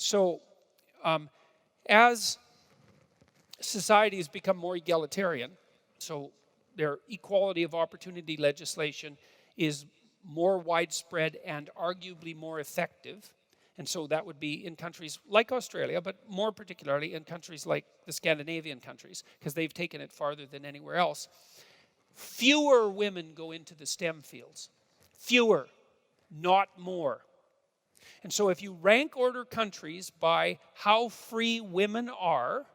So as societies become more egalitarian, so their equality of opportunity legislation is more widespread and arguably more effective. And so that would be in countries like Australia, but more particularly in countries like the Scandinavian countries, because they've taken it farther than anywhere else. Fewer women go into the STEM fields. Fewer, not more. And so if you rank order countries by how free women are,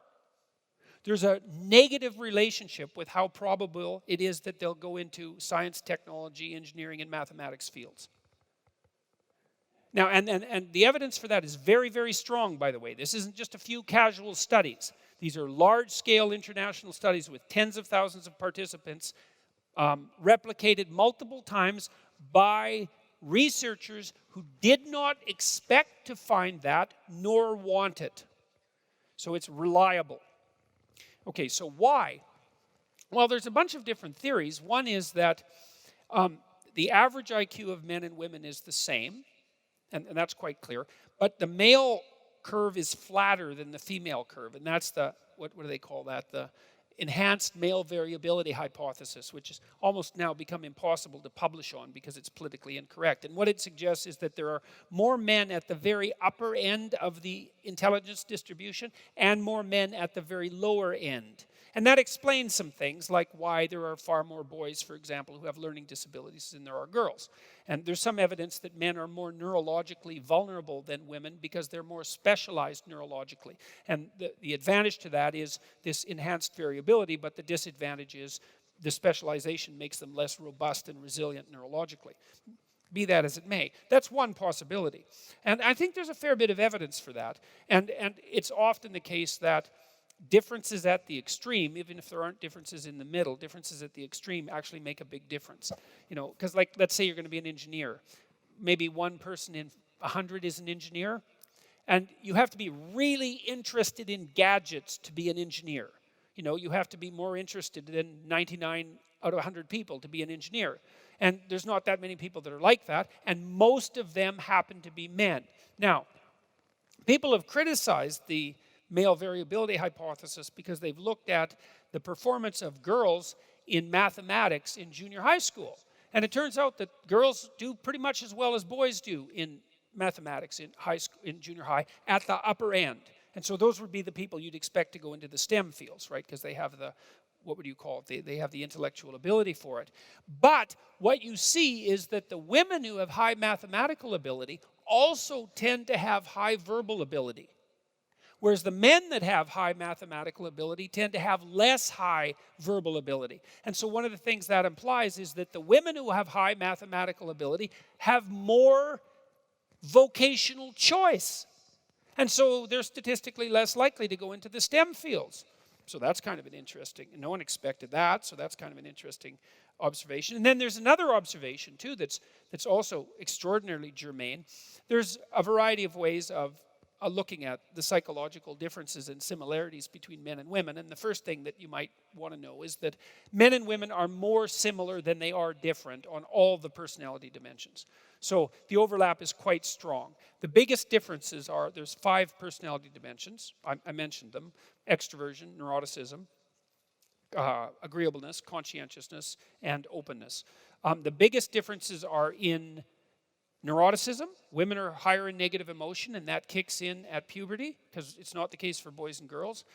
there's a negative relationship with how probable it is that they'll go into science, technology, engineering, and mathematics fields. Now, and the evidence for that is very, very strong, by the way. This isn't just a few casual studies. These are large-scale international studies with tens of thousands of participants, replicated multiple times by researchers who did not expect to find that nor want it. So it's reliable. Okay, so why? Well, there's a bunch of different theories. One is that the average IQ of men and women is the same, and that's quite clear. But the male curve is flatter than the female curve, and that's the, what do they call that? The enhanced male variability hypothesis, which has almost now become impossible to publish on because it's politically incorrect. And what it suggests is that there are more men at the very upper end of the intelligence distribution and more men at the very lower end. And that explains some things, like why there are far more boys, for example, who have learning disabilities than there are girls. And there's some evidence that men are more neurologically vulnerable than women because they're more specialized neurologically. And the advantage to that is this enhanced variability, but the disadvantage is the specialization makes them less robust and resilient neurologically. Be that as it may. That's one possibility. And I think there's a fair bit of evidence for that. And it's often the case that differences at the extreme, even if there aren't differences in the middle, differences at the extreme actually make a big difference. You know, because like, let's say you're going to be an engineer. Maybe one person in 100 is an engineer. And you have to be really interested in gadgets to be an engineer. You know, you have to be more interested than 99 out of 100 people to be an engineer. And there's not that many people that are like that. And most of them happen to be men. Now, people have criticized the male variability hypothesis because they've looked at the performance of girls in mathematics in junior high school. And it turns out that girls do pretty much as well as boys do in mathematics in high school, in junior high, at the upper end. And so those would be the people you'd expect to go into the STEM fields, right? Because they have the, what would you call it? They have the intellectual ability for it. But what you see is that the women who have high mathematical ability also tend to have high verbal ability. Whereas the men that have high mathematical ability tend to have less high verbal ability. And so one of the things that implies is that the women who have high mathematical ability have more vocational choice. And so they're statistically less likely to go into the STEM fields. So that's kind of an interesting, no one expected that, so that's kind of an interesting observation. And then there's another observation too that's also extraordinarily germane. There's a variety of ways of looking at the psychological differences and similarities between men and women. And the first thing that you might want to know is that men and women are more similar than they are different on all the personality dimensions. So the overlap is quite strong. The biggest differences are, there's 5 personality dimensions. I mentioned them: extroversion, neuroticism, agreeableness, conscientiousness, and openness. The biggest differences are in neuroticism. Women are higher in negative emotion, and that kicks in at puberty, because it's not the case for boys and girls.